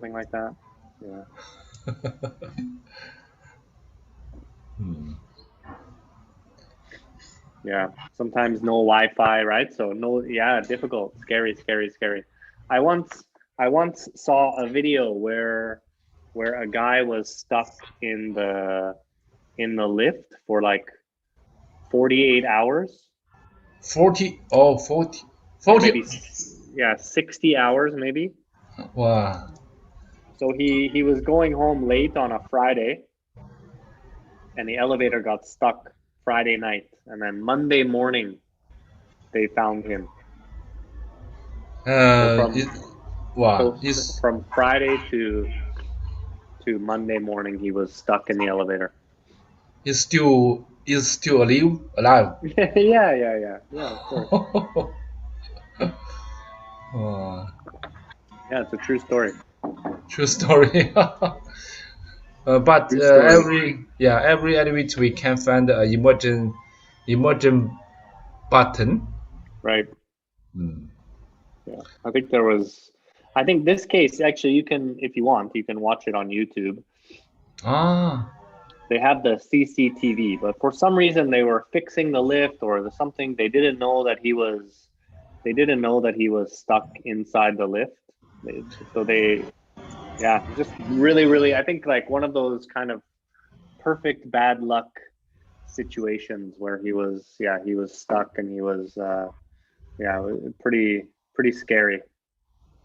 something like that. Yeah. Yeah. Sometimes no Wi-Fi, right? So no, yeah, difficult, scary, scary, scary. I once I once saw a video where a guy was stuck in the lift for like 48 hours 40, oh, 40, or 40. maybe yeah, 60 hours maybe. Wow. So he was going home late on a Friday and the elevator got stuck Friday night and then Monday morning they found him. So Uh, from it, wow. so from Friday to Monday morning he was stuck in the elevator. Is still alive. Yeah, yeah, yeah. Yeah, of course. Wow. Yeah, it's a true story. True story. But True story. every edit we can find an emergent button. Right. Hmm. Yeah. I think this case actually you can if you want, you can watch it on YouTube. Ah, They have the CCTV, but for some reason they were fixing the lift or the something they didn't know that he was stuck inside the lift. So they yeah, just really really I think like one of those kind of perfect bad luck situations where he was stuck and he was yeah, pretty scary.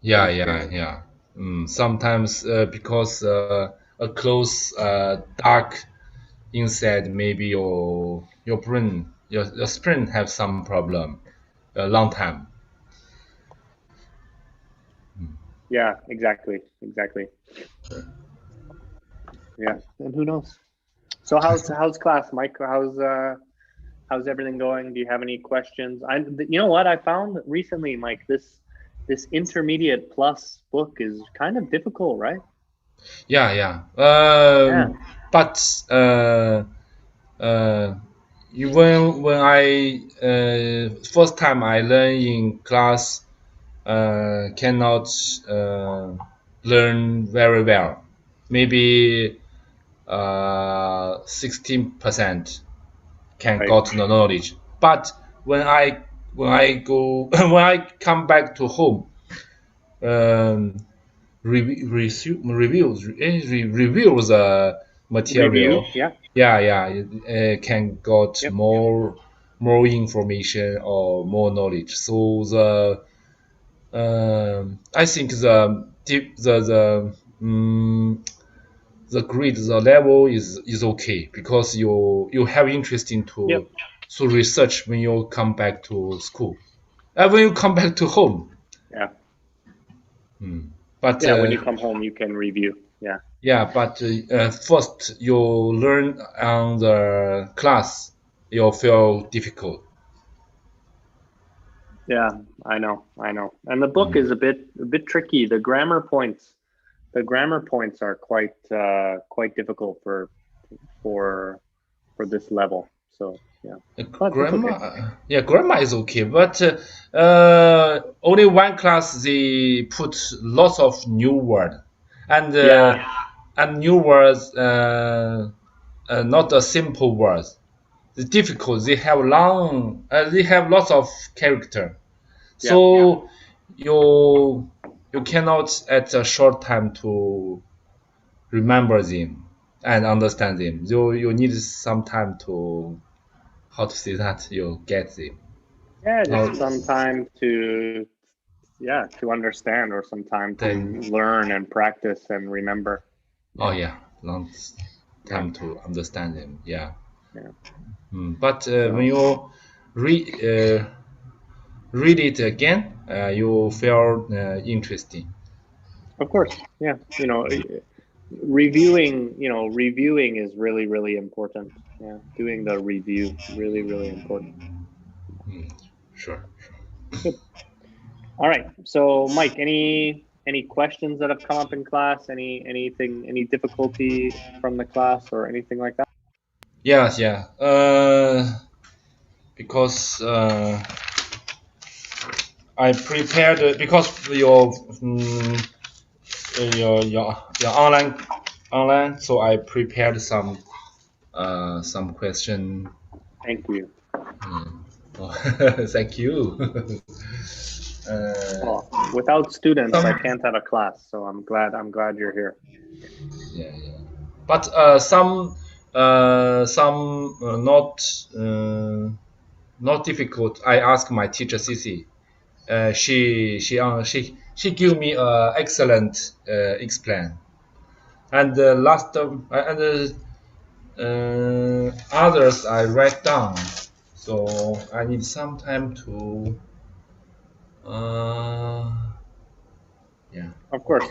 yeah, Pretty yeah, scary. yeah. Sometimes because a close dark inside, maybe your brain your brain have some problem a long time. Yeah, exactly. Exactly. Yeah. And who knows? So how's class, Mike? How's everything going? Do you have any questions? You know what I found recently, Mike, this intermediate plus book is kind of difficult, right? Yeah, yeah. Yeah. But uh, when I first time I learn in class, cannot learn very well. Maybe 16% can Right. got the knowledge. But when I go when I come back to home, um, review the Review. material. Yeah. Yeah, yeah, can got Yep. more information or more knowledge. So I think the grade the level is okay because you have interest Yep. to research when you come back to school. When you come back to home. Yeah. Hmm. But Yeah. When you come home, you can review. Yeah. yeah, but first you learn on the class, you feel difficult. Yeah. I know. I know. And the book Hmm. is a bit tricky. The grammar points are quite difficult for for this level. So yeah, but it's okay. Grammar, yeah, grammar is okay, but only one class they put lots of new word, Yeah, and new words, not a simple words. It's difficult. They have they have lots of character, yeah, so you you cannot at a short time to remember them and understand them. You need some time to how to say that you get them. yeah. Now, Just some time to yeah to understand, or some time to then learn and practice and remember. oh Yeah, yeah, long yeah, time to understand them. Yeah. yeah. But when So you read read it again, you feel interesting. of course, yeah. Reviewing is really really important. Yeah, doing the review really really important. Mm, sure. Good. All right. So, Mike, any questions that have come up in class? Any difficulty from the class or anything like that? Yeah, yeah. Because I prepared because your your online. So I prepared some question. Thank you. Oh, thank you. Well, without students, I can't have a class. So I'm glad you're here. Yeah. But some not difficult. I asked my teacher Cici. She give me excellent explain. And last and others I write down. So I need some time to yeah. Of course,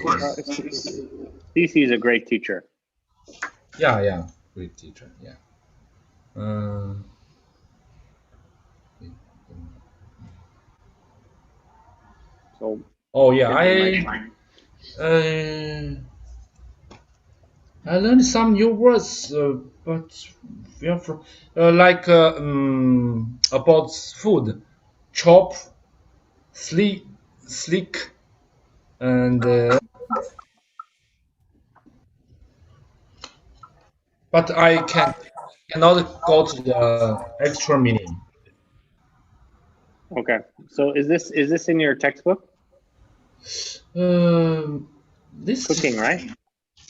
CC is a great teacher. Yeah, great teacher. Yeah. So. Oh yeah, I learned some new words, but yeah, from like about food, chop, slick, and but I cannot go to the extra meaning. Okay. So is this in your textbook? This Cooking, right?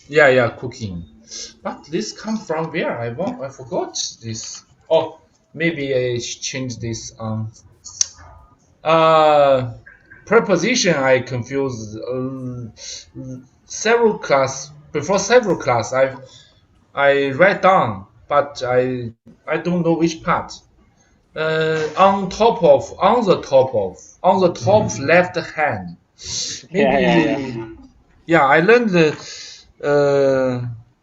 Yeah, cooking. But this come from where? I forgot this. Oh, maybe I change this. Preposition I confused. Several class before several class I write down, but I don't know which part. On the top left hand. Maybe yeah, I learned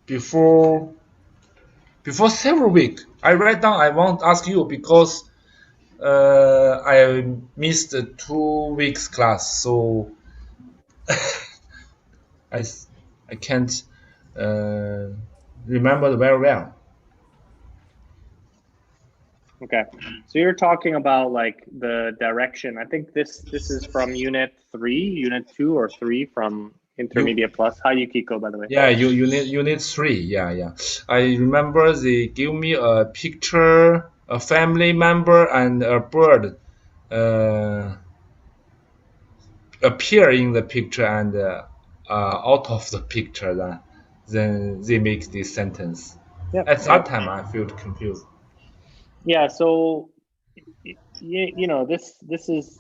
before several weeks. I write down. I won't ask you because I missed 2 weeks class, so I I can't remember very well. Okay. So you're talking about like the direction. I think this is from unit 2 or 3 from Intermediate Plus. Hi Yukiko, by the way. Yeah, you need 3. Yeah. I remember they give me a picture, a family member, and a bird appear in the picture and out of the picture. Then they make this sentence. Yep. At that time, I felt confused. Yeah. So you know this is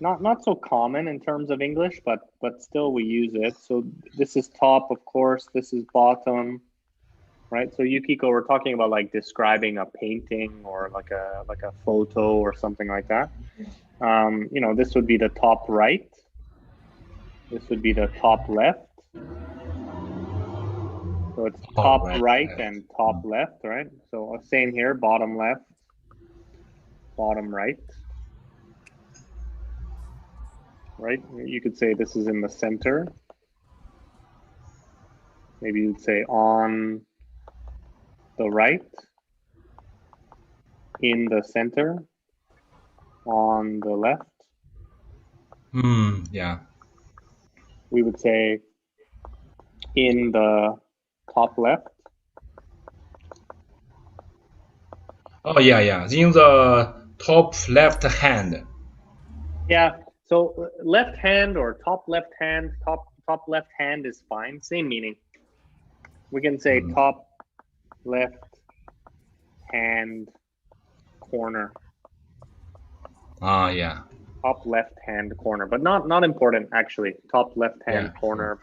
not so common in terms of English, but still we use it. So this is top, of course. This is bottom, right? So Yukiko, we're talking about like describing a painting or like a photo or something like that. You know, this would be the top right. This would be the top left. So it's top right and top left, right? So same here, bottom left, bottom right. Right? You could say this is in the center. Maybe you'd say on the right, in the center, on the left. Yeah. We would say in the top left. Oh yeah. In the top left hand. Yeah. So left hand or top left hand, top left hand is fine. Same meaning. We can say top left hand corner. Yeah. Top left hand corner, but not important actually. Top left hand corner.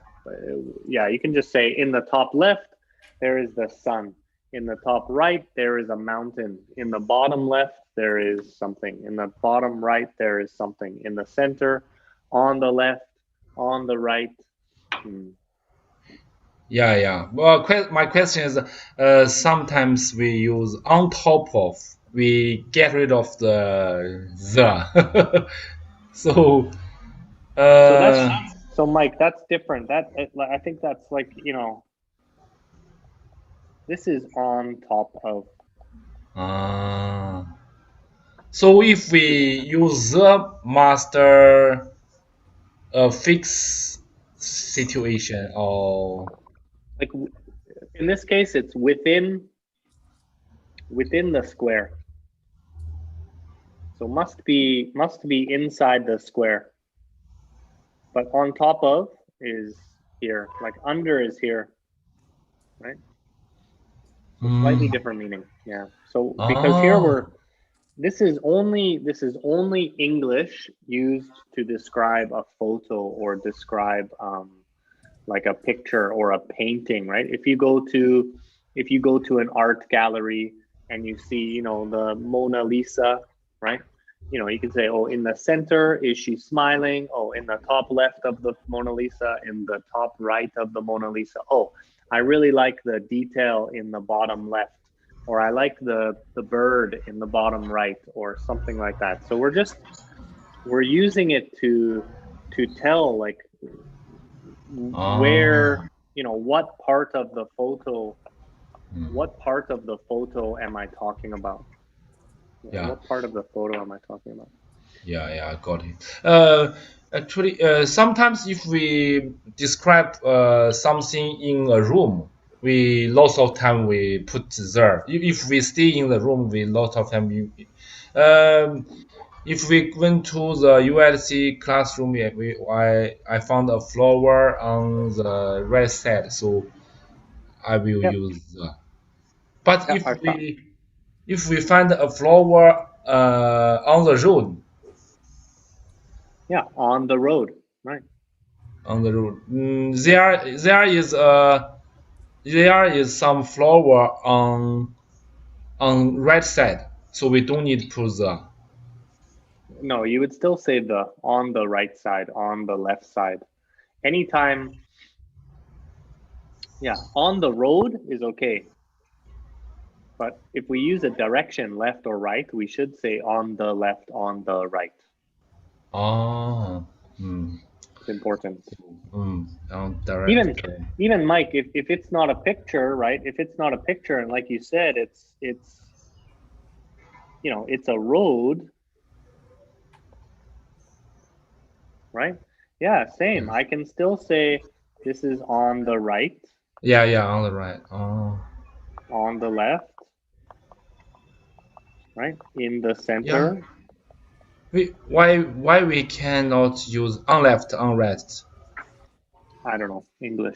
Yeah, you can just say in the top left there is the sun. In the top right there is a mountain. In the bottom left there is something. In the bottom right there is something. In the center, on the left, on the right. Yeah. Well, my question is, sometimes we use on top of. We get rid of the. So. So Mike, that's different. I think that's like, you know, this is on top of. So if we use the master fix situation or Like in this case, it's within the square. So must be inside the square. But on top of is here. Like under is here. Right? So slightly different meaning. Yeah. So because here this is only English used to describe a photo or describe like a picture or a painting, right? If you go to an art gallery and you see, the Mona Lisa, right? You can say, oh, in the center, is she smiling? Oh, in the top left of the Mona Lisa, in the top right of the Mona Lisa. Oh, I really like the detail in the bottom left, or I like the bird in the bottom right, or something like that. So we're using it to tell like where, what part of the photo am I talking about? Yeah. What part of the photo am I talking about? Yeah, I got it. Actually, sometimes if we describe something in a room, we lots of time we put there. If we stay in the room, we lot of time. If we went to the ULC classroom, I found a flower on the right side, so I will Yeah, use. But yeah, I thought, if we find a flower on the road, yeah, on the road, right? on the road. There is some flower on right side, so we don't need put the. No, you would still say the on the right side, on the left side. Anytime, yeah, on the road is okay. But if we use a direction, left or right, we should say on the left, on the right. Oh, It's important. on direct. Even Mike, if it's not a picture, right? If it's not a picture, and like you said, it's it's a road, right? Yeah, same. I can still say this is on the right, Yeah, on the right. Oh, on the left, right? In the yeah. center. Why we cannot use on left, on right? I don't know, English.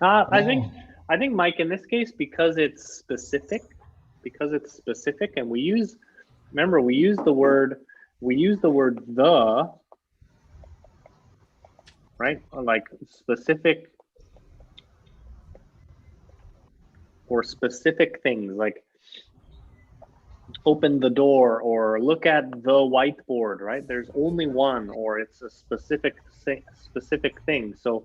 I think Oh, Mike, in this case, because it's specific, and we use the word the, right? Like specific or specific things, like open the door or look at the whiteboard, right? There's only one, or it's a specific thing. So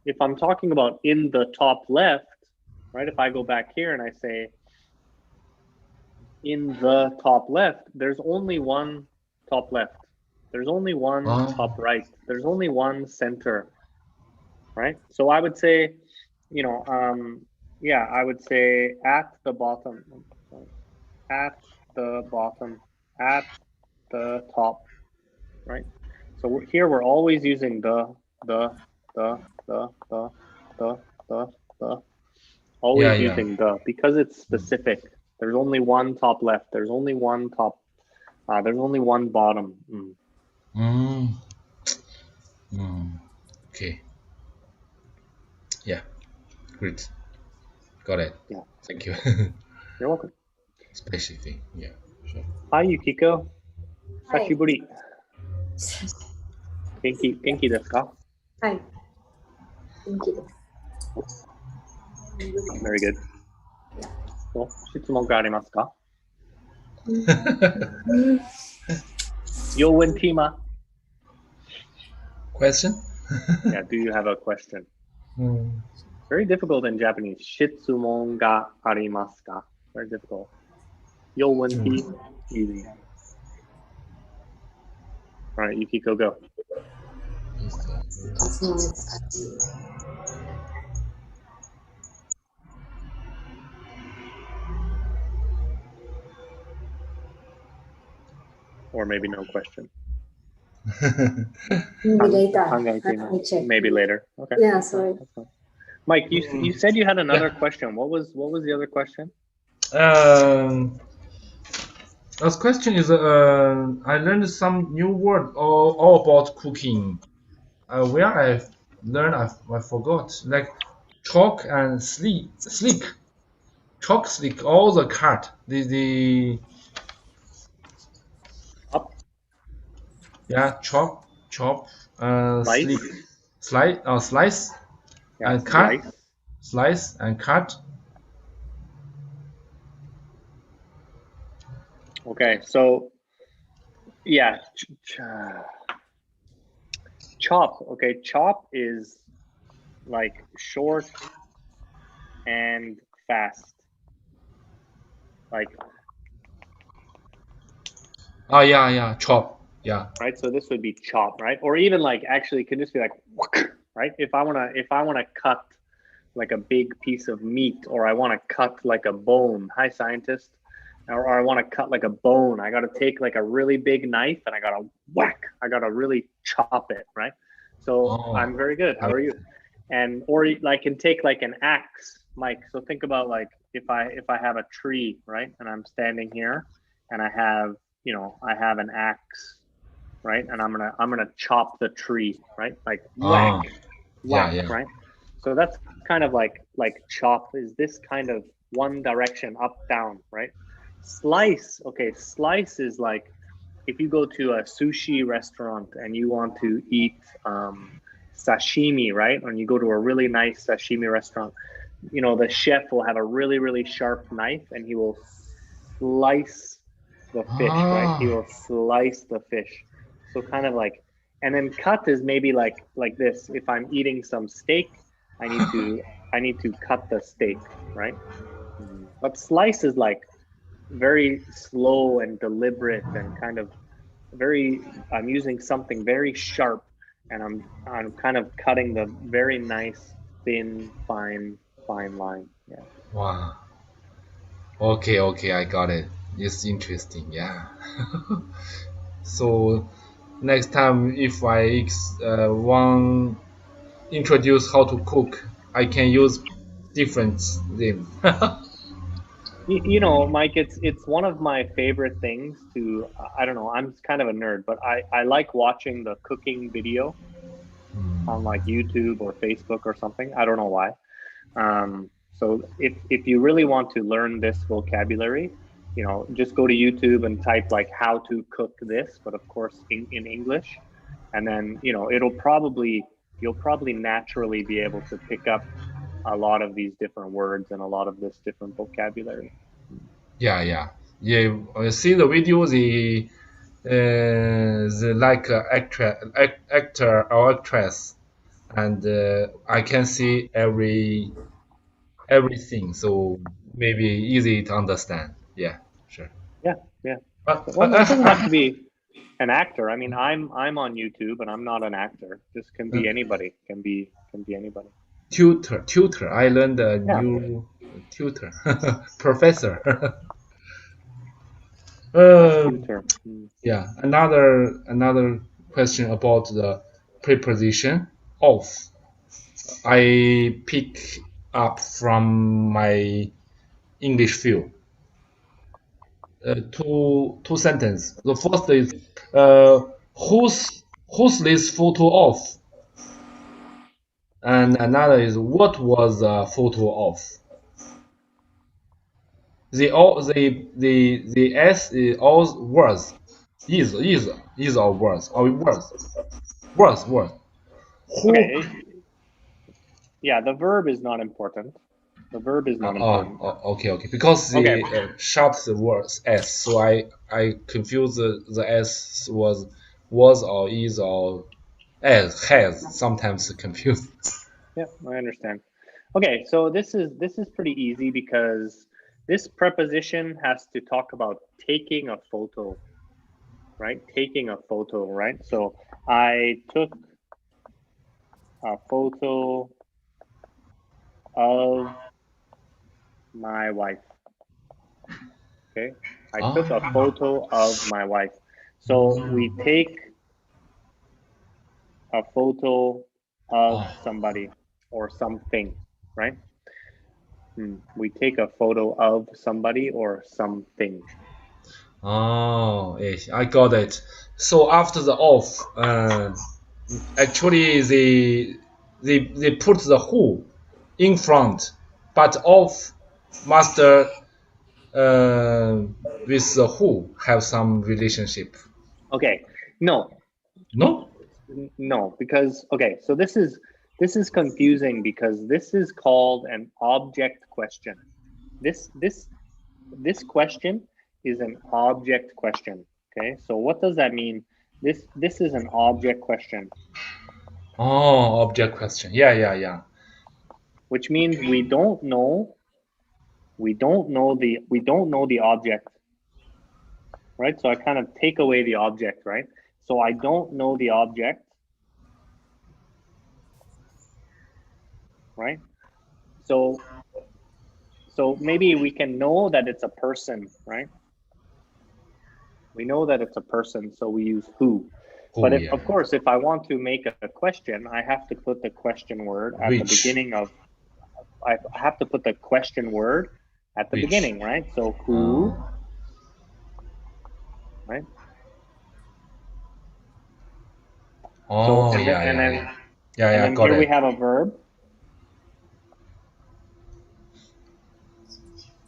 if I'm talking about in the top left, right? If I go back here and I say in the top left, there's only one top left. There's only one top right. There's only one center, right? So I would say, I would say at the bottom, at the bottom, at the top, right? So here we're always using the, always yeah. using the, because it's specific. There's only one top left. There's only one top. There's only one bottom. Okay. Yeah. Great. Got it. Yeah. Thank you. You're welcome. Specific. Yeah. Sure. Hi, Yukiko. はい Sashiburi. Genki desu ka? はい。元気です。 Very good. お、質問がありますか? Yo, Wentima. Question? Yeah, do you have a question? Very difficult in Japanese. 質問がありますか? Very difficult. Yo, Wenti. Easy. All right, Yukiko, go. 質問難しい。 Or maybe no question. Maybe later. Hangaichino. Let me check. Maybe later. Okay. Yeah, sorry. That's fine. Mike, you said you had another question. What was the other question? Last question is I learned some new word all about cooking. Where I learned I forgot, like chalk and sleek. Chalk sleek all the cut the Up, yeah chop sleek slice, slice yeah, and cut slice. slice and cut. Okay, so yeah, chop. Okay, chop is like short and fast. Like, Oh yeah chop yeah. right? So this would be chop, right? Or even like actually could just be like right? If I wanna cut like a big piece of meat, or I wanna cut like a bone. Hi scientist. Or I want to cut like a bone. I gotta take like a really big knife and I gotta whack. I gotta really chop it, right? So Oh I'm very good. How are you? And or I can take like an axe, Mike. So think about like if I have a tree, right, and I'm standing here, and I have I have an axe, right, and I'm gonna chop the tree, right, like oh yeah whack, yeah. right. So that's kind of like chop is this kind of one direction, up down, right. Slice, okay, slice is like if you go to a sushi restaurant and you want to eat sashimi, right? When you go to a really nice sashimi restaurant, the chef will have a really, really sharp knife and he will slice the fish, right? He Ah will slice the fish. So kind of like, and then cut is maybe like this. If I'm eating some steak, I need to I need to cut the steak, right? But slice is like very slow and deliberate and kind of I'm using something very sharp, and I'm kind of cutting the very nice thin fine line. Yeah. wow. Okay, I got it. It's interesting, yeah. So next time if I want introduce how to cook, I can use different them. Mike, it's one of my favorite things to I don't know, I'm kind of a nerd, but I like watching the cooking video on like YouTube or Facebook or something. I don't know why. So if you really want to learn this vocabulary, just go to YouTube and type like how to cook this, but of course in English, and then you'll probably naturally be able to pick up a lot of these different words and a lot of this different vocabulary. Yeah. I see the video. The like actor or actress, and I can see everything. So maybe easy to understand. Yeah, sure. Yeah, yeah. But, So, well, it doesn't have to be an actor. I mean, I'm on YouTube and I'm not an actor. This can be anybody. Can be anybody. tutor. I learned a Yeah. new tutor, professor. Tutor. Yeah. Another question about the preposition of. I pick up from my English field. Two sentence. The first is who's this photo of, and another is what was the photo of. The s is all words. Is all words or words. Who? Okay. Yeah, the verb is not important. The verb is not important. Okay. Because Okay. the short the words s, so I confuse the s was or is or has sometimes confused. Yeah, I understand. Okay, so this is pretty easy because this preposition has to talk about taking a photo, right? Taking a photo, right? So I took a photo of my wife. Okay, I took a photo of my wife. So we take a photo of Oh. somebody or something, right? We take a photo of somebody or something. Oh, yes, I got it. So after the off, actually they put the who in front, but off must with the who have some relationship. Okay, no, No? no, because okay, so this is confusing because this is called an object question. This question is an object question. Okay, so what does that mean? This is an object question, Oh, object question. Yeah. which means we don't know the object, right? So I kind of take away the object, right? So I don't know the object, right? So maybe we can know that it's a person, right? We know that it's a person, so we use who. Who, But if, yeah. of course, if I want to make a question, I have to put the question word at the Which? beginning of. I have to put the question word at the Which? beginning, right? So who, right? Oh, So and yeah, then and yeah, then yeah. Yeah, and yeah, then got here we it. have a verb.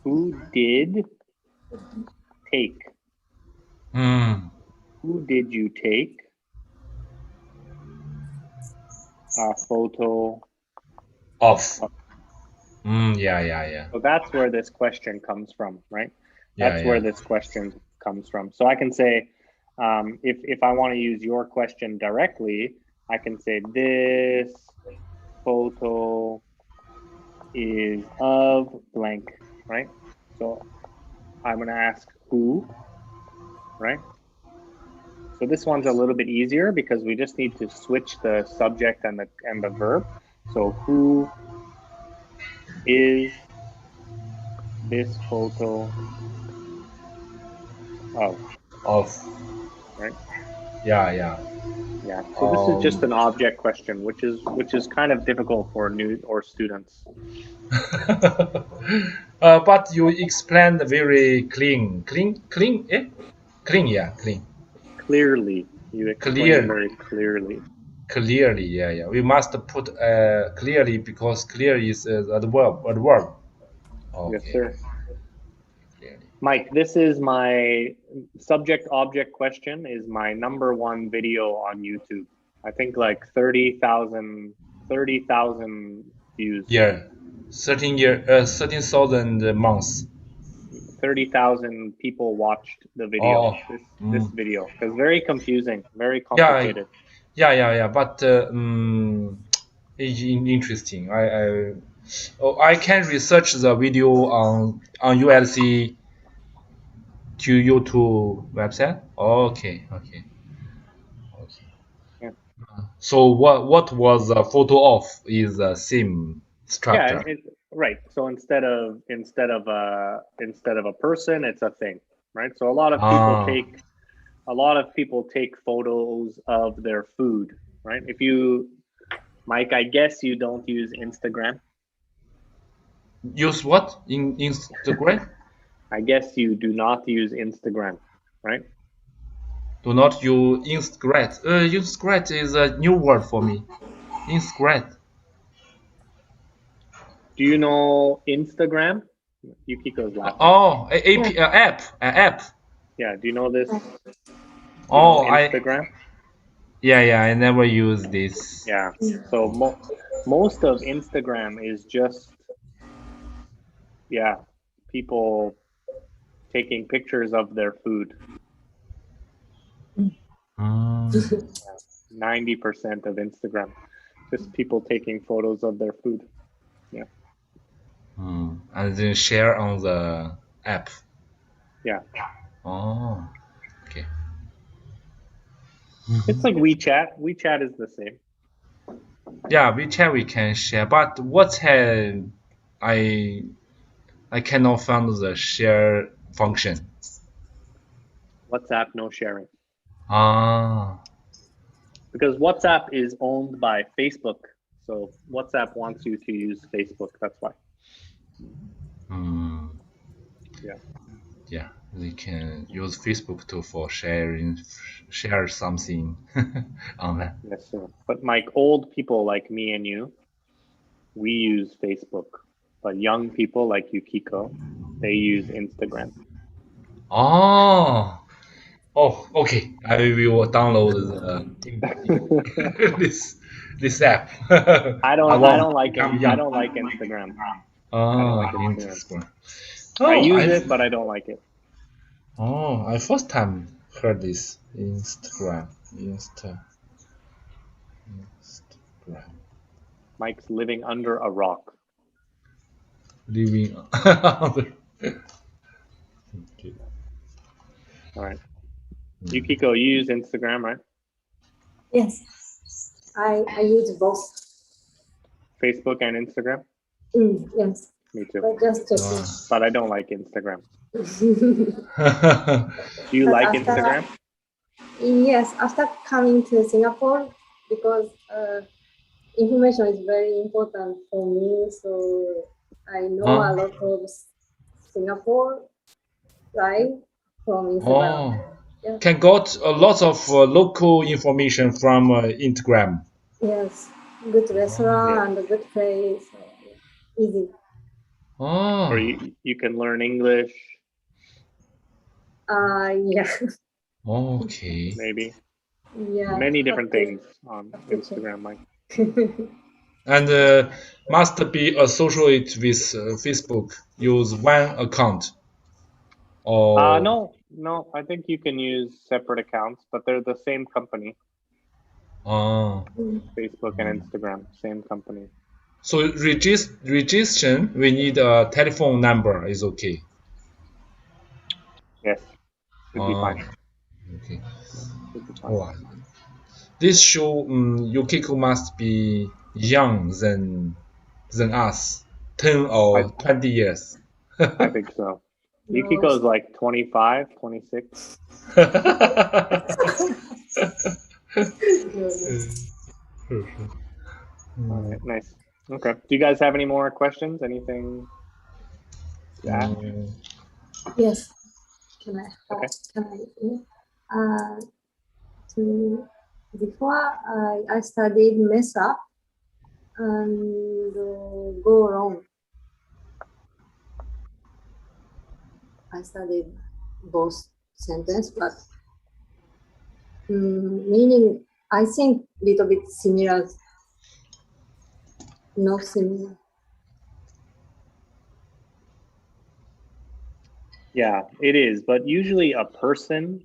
Who did take? Mm. Who did you take a photo Off. of? Yeah. So that's where this question comes from, right? Yeah, That's where yeah. this question comes from. So I can say, if I want to use your question directly, I can say this photo is of blank, right? So I'm going to ask who, right? So this one's a little bit easier because we just need to switch the subject and the verb. So who is this photo of, Off. right? Yeah. Yeah. So this is just an object question, which is kind of difficult for new or students. But you explained very clean. Clean, eh? Clean, yeah, clean. Clearly, you explain Clear, very clearly. clearly, yeah. We must put clearly because clear is a verb. Yes, Okay, sir. clearly. Mike, this is my subject object question is my #1 video on YouTube. I think like 30,000 views. Yeah, 13,000 months. 30,000 people watched the video. Oh, This video because very confusing, very yeah, complicated. yeah. But it's interesting. I can research the video on ULC to YouTube website. Okay. Yeah. So what was the photo of is the same structure. Right. So instead of a person, it's a thing, right? So a lot of people take photos of their food, right? Mike, I guess you don't use Instagram. Use what in Instagram? I guess you do not use Instagram, right? Do not use Instagram. Instagram is a new word for me. Instagram. Do you know Instagram? Yukiko's laughing. Oh, app. Yeah. Do you know this? Oh, Instagram. Yeah. I never use this. Yeah. So most of Instagram is just people taking pictures of their food. 90% of Instagram, just people taking photos of their food. Yeah. And then share on the app. Yeah. Oh, okay. It's like WeChat. WeChat is the same. Yeah, WeChat we can share, but WhatsApp I cannot find the share function. WhatsApp, no sharing. Ah. because WhatsApp is owned by Facebook. So WhatsApp wants you to use Facebook. That's why. Yeah. Yeah, they can use Facebook for share something online. Yes, sir. But Mike, old people like me and you, we use Facebook. But young people like Yukiko, they use Instagram. Oh, okay. I will download this app. I don't want like to become it. I young. don't like Instagram. I don't like Instagram. Instagram. I Oh, use it, but I don't like it. I first time heard this Instagram. Instagram. Mike's living under a rock. Living. Okay. All right. Yukiko, you use Instagram, right? Yes. I use both. Facebook and Instagram? Yes. Me too. But just checking. But I don't like Instagram. Uh, Do you But like after- Instagram? Yes, after coming to Singapore, because information is very important for me, so I know a lot of Singapore, right, from Instagram. Oh, can got a lot of local information from Instagram. Yes, good restaurant Yeah. and a good place, easy. Oh, Or you can learn English, Yeah, okay. maybe. yeah. Many different Okay. things on Instagram, Mike. And must be associated with Facebook. Use one account. Or No, I think you can use separate accounts, but they're the same company. Facebook and Instagram, same company. So registration, we need a telephone number. Is okay. Yes, should be fine. Okay. Should be fine. Oh, this show Yukiko must be young than us, 10 or 20 years. I think so. Yukiko is like 25, 26. All right, nice. Okay. Do you guys have any more questions? Anything? Yeah. Yes. Can I? Okay. Before I studied mess up and go wrong. I studied both sentence, but meaning I think little bit similar. No similar. Yeah, it is. But usually a person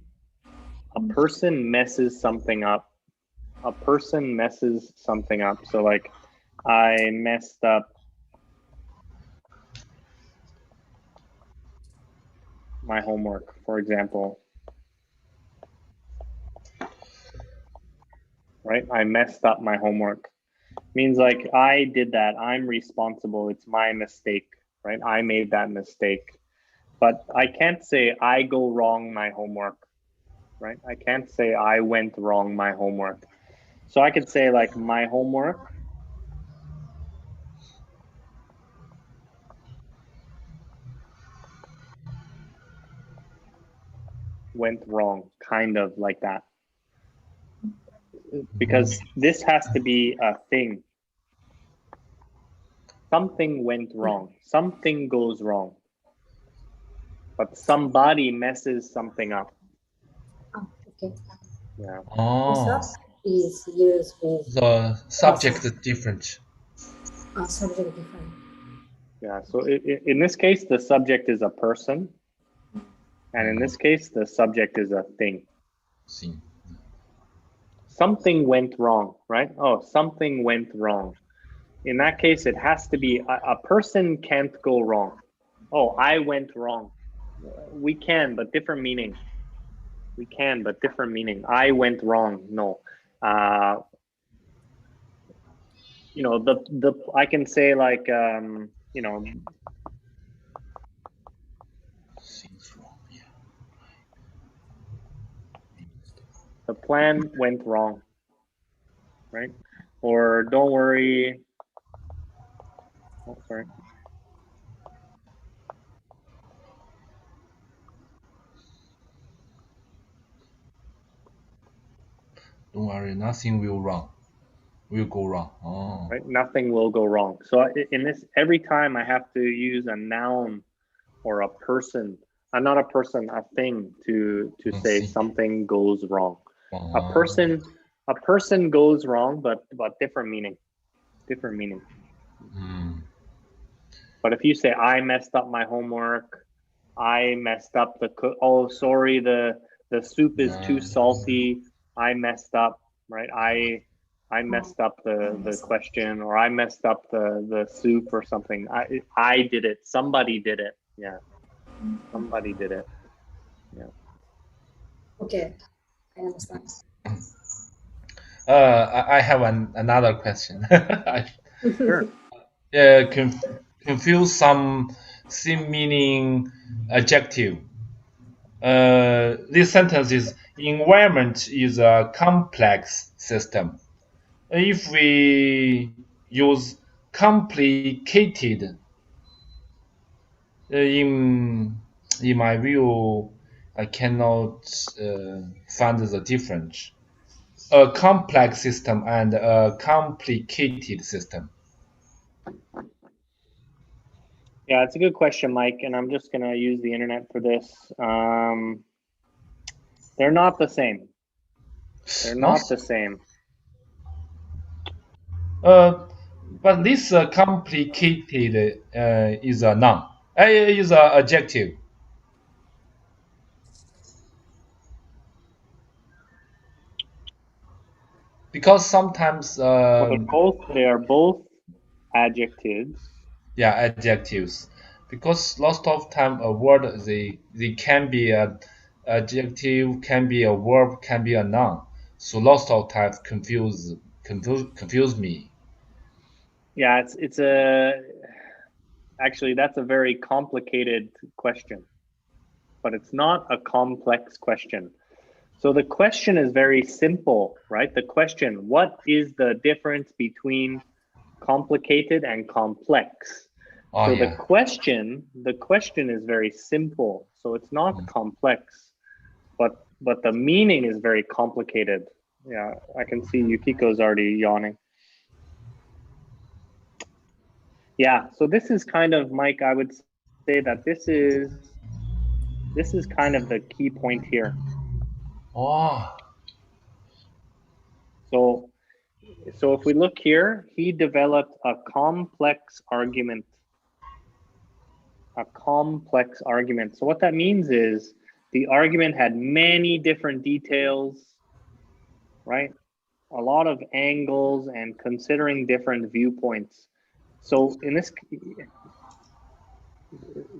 messes something up. A person messes something up. So like I messed up my homework, for example. Right? I messed up my homework. Means like I did that. I'm responsible. It's my mistake, right? I made that mistake. But I can't say I go wrong my homework, right? I can't say I went wrong my homework. So I could say like my homework went wrong, kind of like that. Because this has to be a thing. Something went wrong. Something goes wrong. But somebody messes something up. Oh, okay. Yeah. Mess up is used with The subject is different. subject different. Yeah. So in this case, the subject is a person. And in this case, the subject is a thing. See. Something went wrong, right? Oh, something went wrong. In that case, it has to be a person can't go wrong. Oh, I went wrong. We can, but different meaning. We can, but different meaning. I went wrong. No. You know, the I can say like you know, Things wrong. Yeah. the plan went wrong. right? Or don't worry. Oh, sorry. Don't worry, nothing will go wrong. Oh. Right? Nothing will go wrong. So in this, every time I have to use a noun or a person, not a person, a thing to say See. something goes wrong. Oh. A person goes wrong, but different meaning. Different meaning. But if you say I messed up my homework, I messed up the cook. Oh, sorry, the soup is too salty. I messed up, right? I messed up the question, or I messed up the soup or something. I did it. Somebody did it. Yeah, somebody did it. Yeah. Okay, I understand. I have another question. Sure. Confuse some same meaning adjective. This sentence is environment is a complex system. If we use complicated, in my view, I cannot find the difference. A complex system and a complicated system. Yeah, it's a good question, Mike, and I'm just gonna use the internet for this. They're not the same. They're not the same. But this complicated is a noun. Is an adjective. Because sometimes They are both adjectives. Yeah, adjectives. Because lots of time a word they can be a adjective, can be a verb, can be a noun. So lots of times confuse me. Yeah, actually that's a very complicated question, but it's not a complex question. So the question is very simple, right? The question, what is the difference between complicated and complex? Oh, so yeah. the question is very simple. So it's not complex, but the meaning is very complicated. Yeah, I can see Yukiko's already yawning. Yeah, so this is kind of, Mike, I would say that this is kind of the key point here. Oh. So if we look here, he developed a complex argument. A complex argument. So what that means is the argument had many different details, right? A lot of angles and considering different viewpoints. So in this,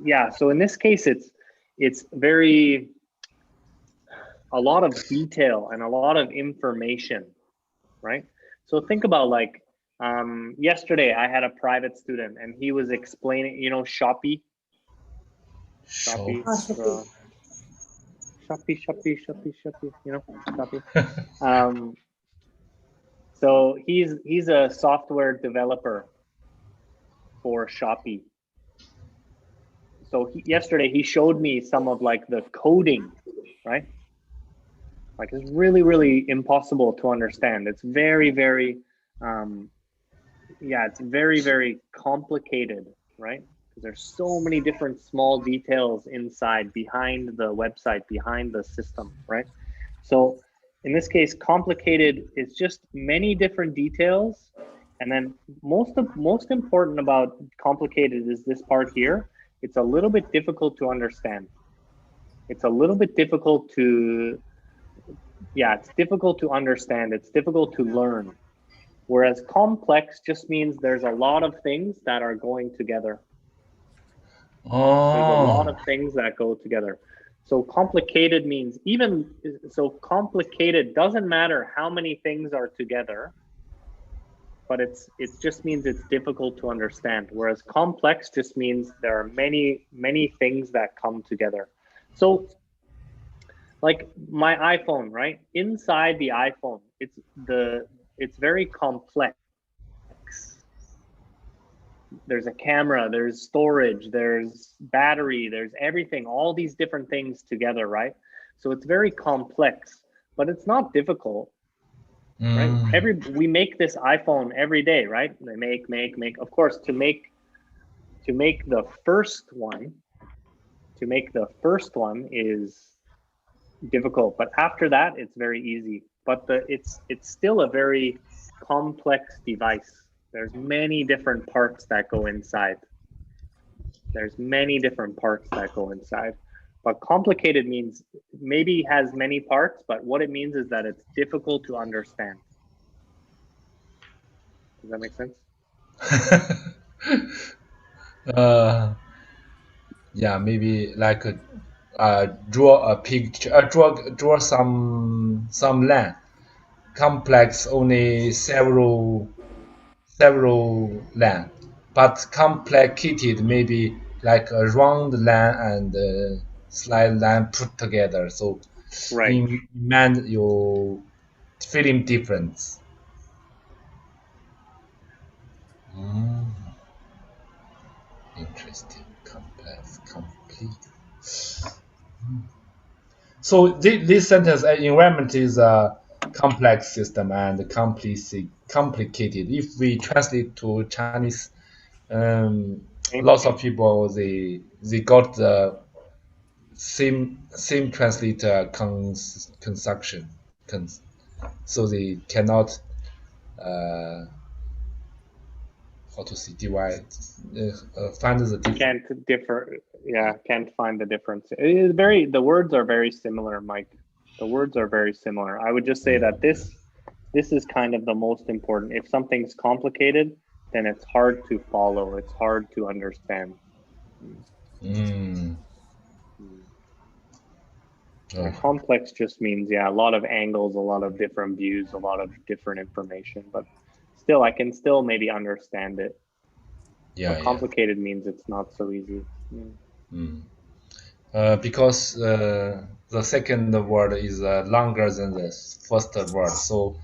yeah, so in this case, it's very, a lot of detail and a lot of information, right? So think about like, yesterday I had a private student and he was explaining, you know, Shopee, you know, Shopee. So he's a software developer for Shopee. So yesterday he showed me some of like the coding, right? Like it's really, really impossible to understand. It's very, very, yeah, it's very, very complicated, right? Because there's so many different small details inside, behind the website, behind the system, right? So in this case, complicated is just many different details. And then most important about complicated is this part here. It's a little bit difficult to understand. It's a little bit difficult to, yeah, it's difficult to understand. It's difficult to learn. Whereas complex just means there's a lot of things that are going together. Oh. There's a lot of things that go together. So complicated means complicated doesn't matter how many things are together, but it just means it's difficult to understand. Whereas complex just means there are many, many things that come together. So like my iPhone, right? Inside the iPhone, it's it's very complex. There's a camera, there's storage, there's battery, there's everything, all these different things together, right? So it's very complex, but it's not difficult, right? We make this iPhone every day, right? They make. Of course, to make the first one, is difficult, but after that, it's very easy. But it's still a very complex device. There's many different parts that go inside. But complicated means maybe has many parts, but what it means is that it's difficult to understand. Does that make sense? Yeah, maybe like draw a picture, draw some land. Complex only several land, but complicated maybe like a round land and slide land put together. So Right. in mind you feeling difference. Interesting, complex, complete. So this sentence, environment is a complex system and complicated. If we translate to Chinese, lots of people they got the same translator construction, so they cannot how to say divide, find the difference. Can't find the difference. It is the words are very similar, Mike. The words are very similar. I would just say that this is kind of the most important. If something's complicated, then it's hard to follow. It's hard to understand. Complex just means, a lot of angles, a lot of different views, a lot of different information, but still, I can still maybe understand it. Yeah. But complicated means it's not so easy. Because the second word is longer than the first word. So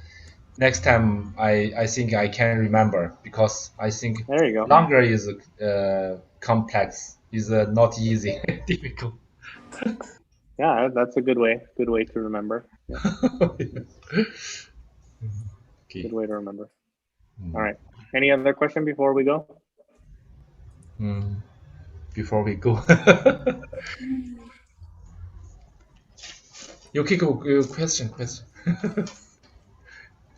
next time I think I can remember, because I think there you go. Longer is complex, is not easy, difficult. Yeah, that's a good way to remember. Yeah. Okay. Good way to remember. All right. Any other question before we go? Before we go. Your question.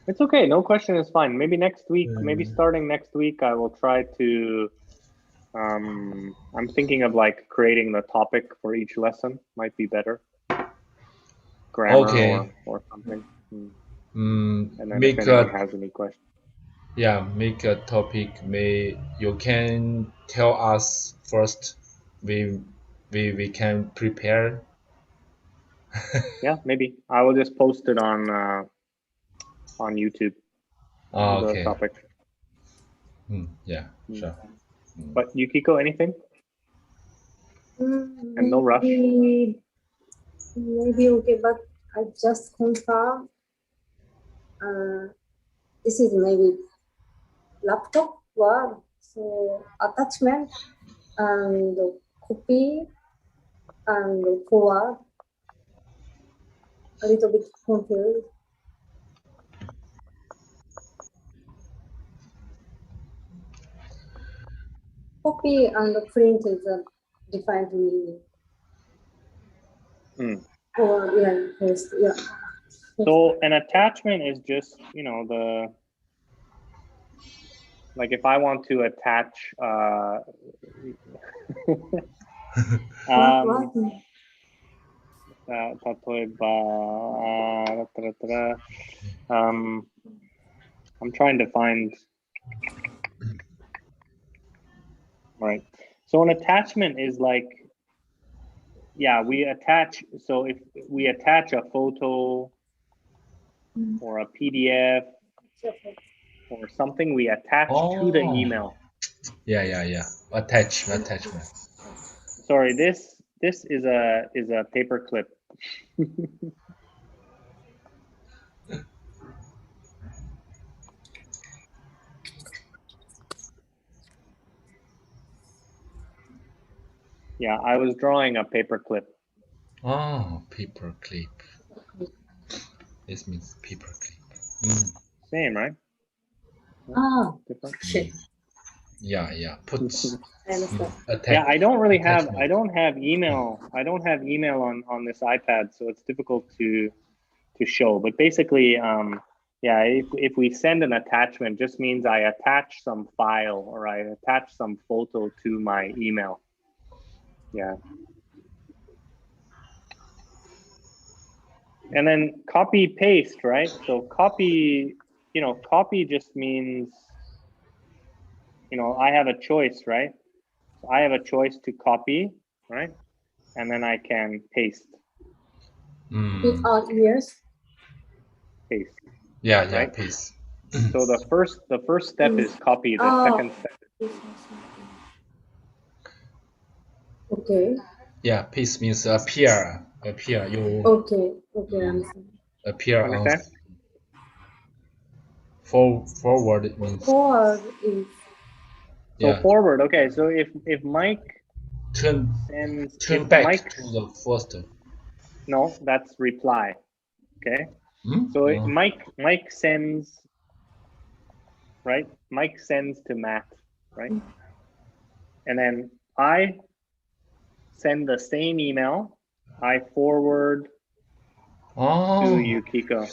It's okay. No question is fine. Maybe next week, maybe starting next week, I will try to. I'm thinking of like creating the topic for each lesson. Might be better. Grammar or something. And then if anyone has any questions. Yeah, make a topic. You can tell us first. We can prepare. Yeah, maybe I will just post it on YouTube. Okay. The topic. Yeah, sure. But Yukiko, anything? And no rush. Maybe okay, but I just confirm. This is maybe laptop word. So attachment and copy and forward. A little bit confused. Copy and print is a defined meaning. Or paste. Yeah. So an attachment is just, like if I want to attach I'm trying to find. Right. So an attachment is like, we attach. So if we attach a photo or a PDF or something, we attach to the email. Yeah. Attachment. Sorry, this is a paper clip. Yeah, I was drawing a paperclip. Oh, paperclip. This means paperclip. Same, right? Ah, Different. shit. Yeah. Put I understand. Yeah, I don't really have. attachment. I don't have email. I don't have email on this iPad, so it's difficult to show. But basically, yeah, if we send an attachment, just means I attach some file or I attach some photo to my email. Yeah. And then copy paste, right? So copy, copy just means, I have a choice, right? So I have a choice to copy, right? And then I can paste. Without ears. Paste. Yeah, right? paste. So the first step is copy. The second step. Okay. Yeah, paste means appear. You Okay. Okay. I understand. appear Understand? on forward means Forward is. So forward. Okay. So if Mike turn sends back Mike, to the first. no, that's reply. Okay. So Mike sends, right? Mike sends to Matt, right? And then I send the same email. I forward to Yukiko.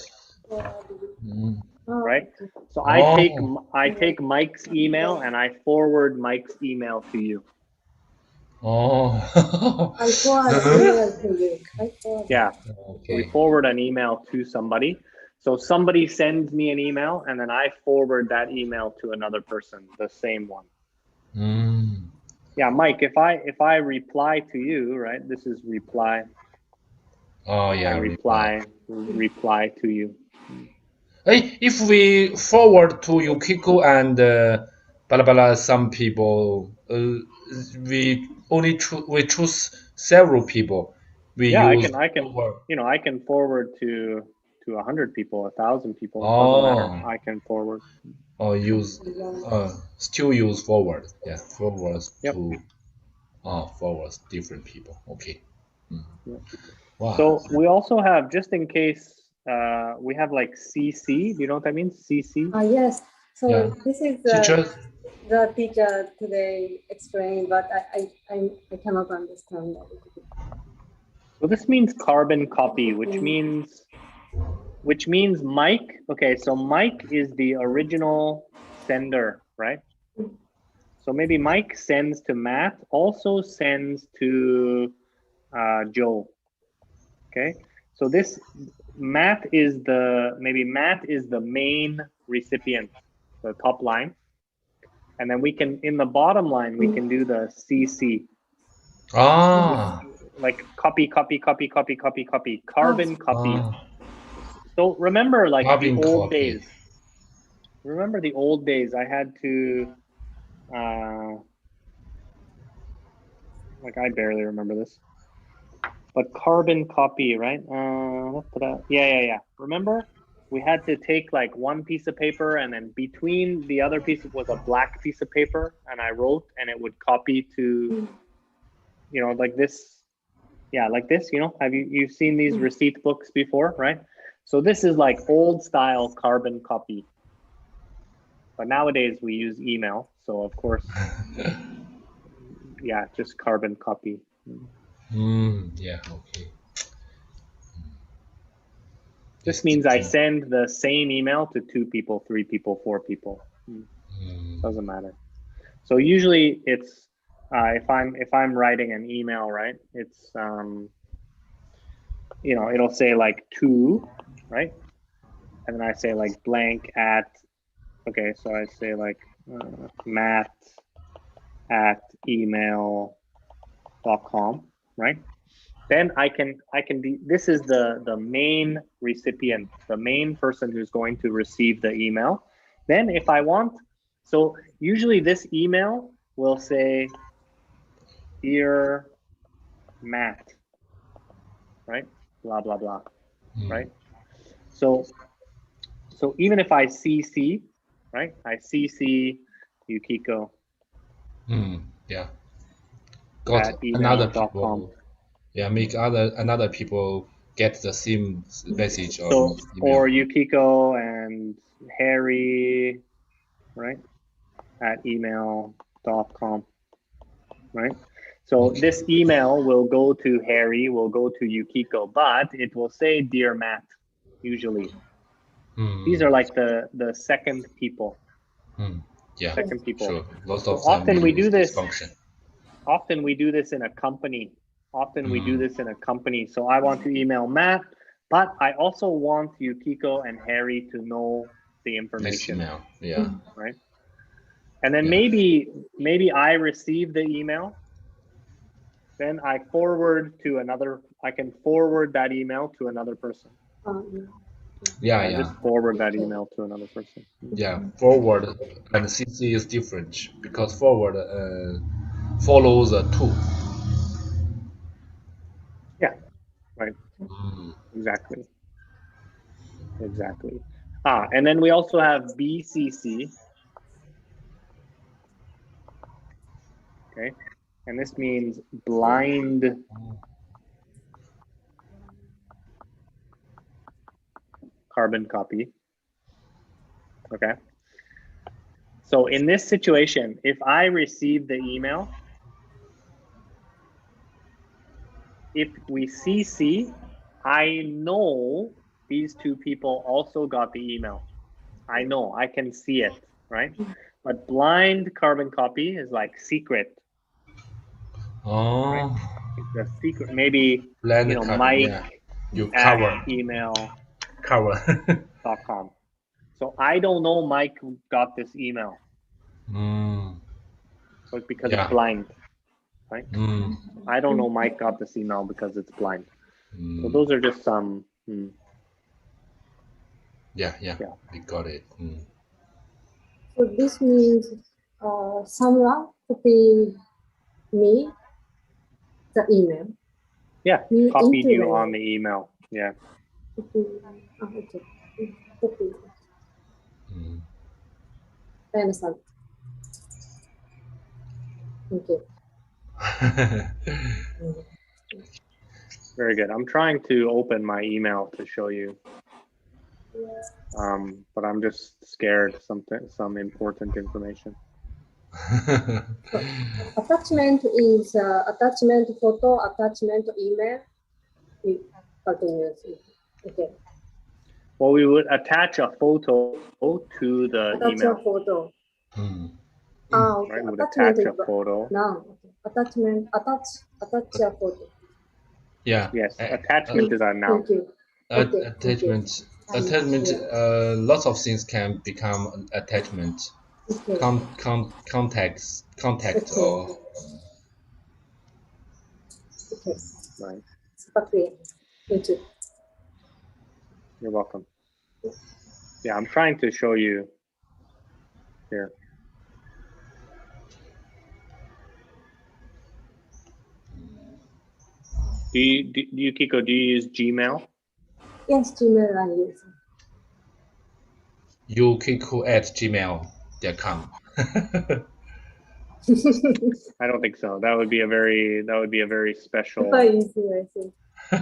Right? So I take Mike's email and I forward Mike's email to you. I forward email to you. Yeah. Okay. We forward an email to somebody. So somebody sends me an email and then I forward that email to another person, the same one. Yeah, Mike, if I reply to you, right? This is reply. Oh yeah, reply to you. Hey, if we forward to Yukiko and Balabala, some people, we choose several people. I can forward to 100 people, 1,000 people. It doesn't matter. I can forward. Or still use forward. Yeah, forwards to forwards different people. Okay. Yep. Wow. So we also have, just in case, we have like CC. Do you know what that means? CC. Yes. So this is the teacher today explained, but I cannot understand that. So this means carbon copy, which means Mike. Okay, so Mike is the original sender, right? So maybe Mike sends to Matt, also sends to Joe. Okay, so this Matt is the main recipient, the top line, and then we can, in the bottom line, we can do the CC. Like copy, carbon copy. So remember, like the old days. Remember the old days. I had to, like, I barely remember this. But carbon copy, right? Yeah. Remember, we had to take like one piece of paper, and then between the other piece was a black piece of paper, and I wrote, and it would copy to, like this. Yeah, like this. Have you've seen these receipt books before, right? So this is like old style carbon copy. But nowadays we use email, so of course, yeah, just carbon copy. Yeah, okay. This means I send the same email to 2 people, 3 people, 4 people. Doesn't matter. So usually it's if I'm writing an email, right? It's it'll say like to, right? And then I say like blank at. Okay, so I say like matt@email.com, right? Then I can be, this is the main recipient, the main person who's going to receive the email. Then if I want, so usually this email will say, dear Matt, right? Blah, blah, blah, right? So even if I CC, right? I CC Yukiko. Yeah. got at another email.com. people. Yeah, make another people get the same message or So, email. or Yukiko and Harry, right? At email.com, right? So Okay. this email will go to Harry, will go to Yukiko, but it will say Dear Matt, usually. These are like the second people. Yeah, Second people. sure. Lots So of them often we use do this. function. Often we do this in a company. So I want to email Matt, but I also want Yukiko and Harry to know the This information, email, yeah. right? And then Yeah. maybe I receive the email, then I can forward that email to another person. Yeah, Just forward that email to another person. Yeah, forward and CC is different because forward follows the to. Yeah, right. Exactly. And then we also have BCC. Okay, and this means blind carbon copy. Okay. So in this situation, if I receive the email, if we CC, I know these two people also got the email. I know, I can see it, right? But blind carbon copy is like secret. Oh, right? The secret, maybe, blind you know, copy, Mike yeah. You at cover. email.com. So I don't know Mike got this email. So it's because it's blind, right? I don't know Mike got this email because it's blind. So those are just some. Yeah, we got it. So this means someone copy me the email. Yeah, Me copied into you the on the email. Yeah. Okay. Copy. I understand. Thank you. Very good. I'm trying to open my email to show you. But I'm just scared some important information. So, attachment is attachment photo, attachment email. We continuously. Okay. Well, we would attach a photo to the Attach email. a photo. Okay. Right, we would attach a photo. Now, attachment, attach a photo. Yeah. Yes, attachment is a noun. Thank you. Okay, attachment. okay. Attachment. Yeah. Lots of things can become an attachment. Okay. Contact Okay. or. Okay. Right. Super clear. Thank you. You're welcome. Yeah, I'm trying to show you here. Yukiko, do you use Gmail? Yes, Gmail I use. Yukiko@gmail.com. I don't think so. That would be a very special. Super easy, I think.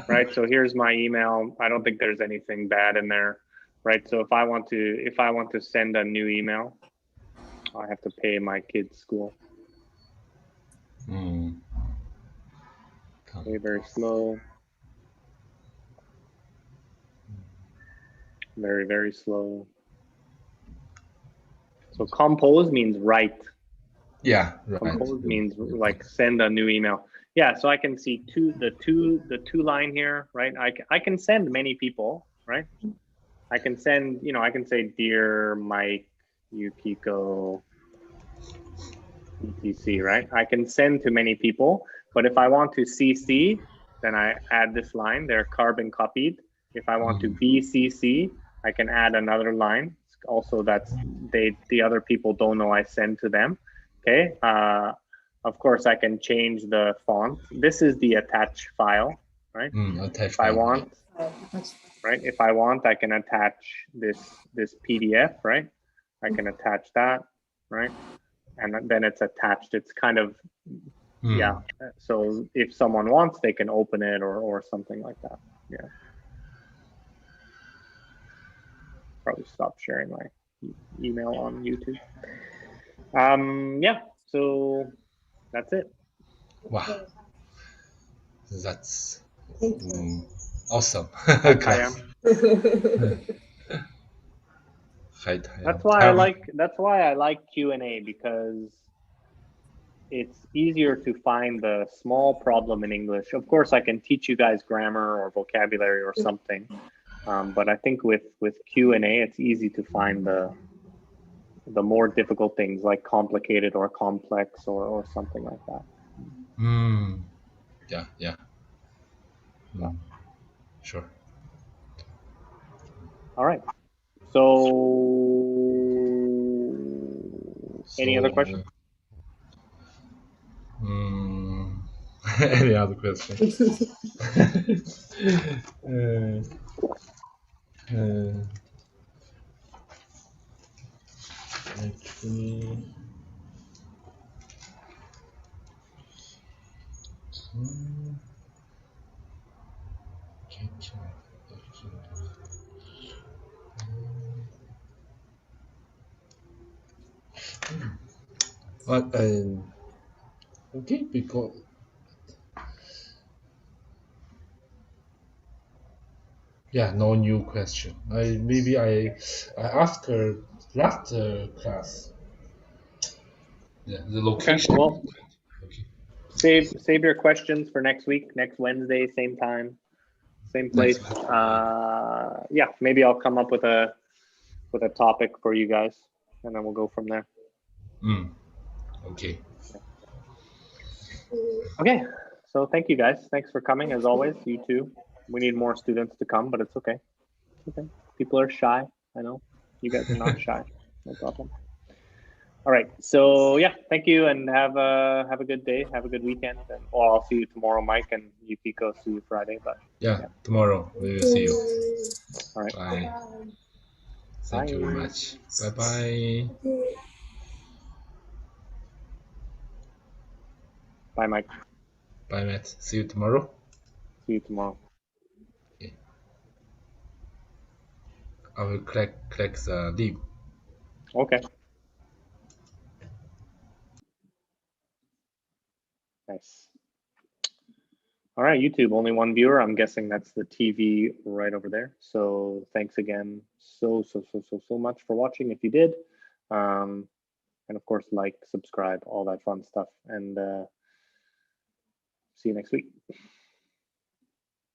Right. So here's my email. I don't think there's anything bad in there. Right. So if I want to send a new email, I have to pay my kid's school. Very slow. Very slow. So compose means write. Yeah, right. Compose means like send a new email. Yeah, so I can see the two line here, right? I can send many people, right? I can send, I can say dear Mike, Yukiko, etc, right? I can send to many people, but if I want to CC, then I add this line. They're carbon copied. If I want to BCC, I can add another line. Also, that's the other people don't know I send to them. Okay. Of course, I can change the font. This is the attach file, right? If I want, right? If I want, I can attach this PDF, right? I can attach that, right? And then it's attached. It's kind of Yeah. So if someone wants, they can open it or something like that. Yeah. Probably stop sharing my email on YouTube. Yeah. So that's it. Wow, that's Thank you. awesome. Hi, class. Tayam. Hi, Tayam. That's why I like Q&A, because it's easier to find the small problem in English. Of course, I can teach you guys grammar or vocabulary or something, but I think with Q&A, it's easy to find the more difficult things, like complicated or complex or something like that. Yeah. Sure. All right. So, any other questions? Any other questions? Actually, but okay, because yeah, no new question. I asked her last class. Yeah, the location. Okay. Well, Okay. save your questions for next week, next Wednesday, same time, same place. Next. Yeah, maybe I'll come up with a topic for you guys, and then we'll go from there. Okay. Okay. So thank you guys. Thanks for coming as always. You too. We need more students to come, but it's okay. It's okay. People are shy. I know. You guys are not shy. No problem. All right. So yeah, thank you, and have a good day. Have a good weekend, and well, I'll see you tomorrow, Mike, and Yukiko. See you Friday. But Yeah, tomorrow we will see you. all right. Bye. Thank you Bye. very much. Bye bye. Bye, Mike. Bye, Matt. See you tomorrow. See you tomorrow. I will click the leave. Okay. Nice. All right, YouTube, only one viewer. I'm guessing that's the TV right over there. So thanks again so much for watching if you did. And of course, like, subscribe, all that fun stuff. And see you next week.